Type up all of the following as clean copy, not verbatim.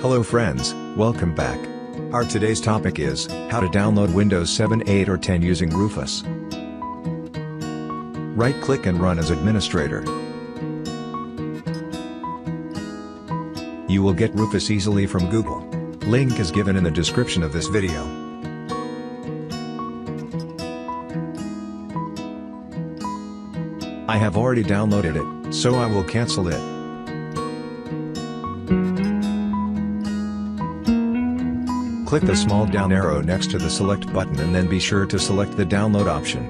Hello friends, welcome back. Our today's topic is, how to download Windows 7, 8 or 10 using Rufus. Right-click and run as administrator. You will get Rufus easily from Google. Link is given in the description of this video. I have already downloaded it, so I will cancel it. Click the small down arrow next to the select button and then be sure to select the download option.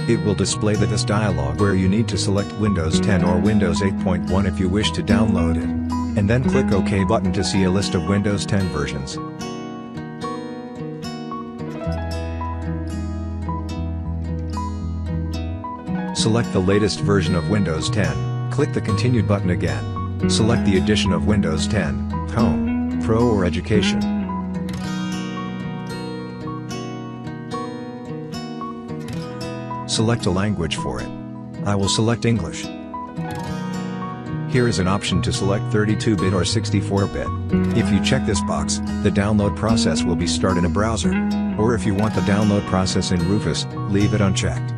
It will display this dialog where you need to select Windows 10 or Windows 8.1 if you wish to download it. And then click OK button to see a list of Windows 10 versions. Select the latest version of Windows 10. Click the Continue button again. Select the edition of Windows 10, Home, Pro or Education. Select a language for it. I will select English. Here is an option to select 32-bit or 64-bit. If you check this box, the download process will be start in a browser. Or if you want the download process in Rufus, leave it unchecked.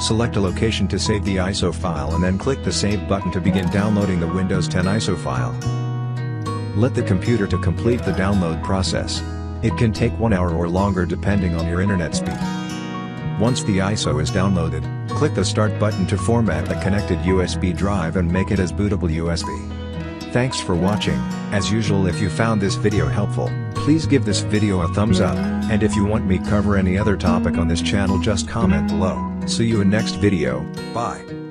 Select a location to save the ISO file and then click the Save button to begin downloading the Windows 10 ISO file. Let the computer to complete the download process. It can take 1 hour or longer depending on your internet speed. Once the ISO is downloaded, click the Start button to format the connected USB drive and make it as bootable USB. Thanks for watching. As usual, if you found this video helpful, please give this video a thumbs up, and if you want me cover any other topic on this channel, just comment below. See you in next video. Bye.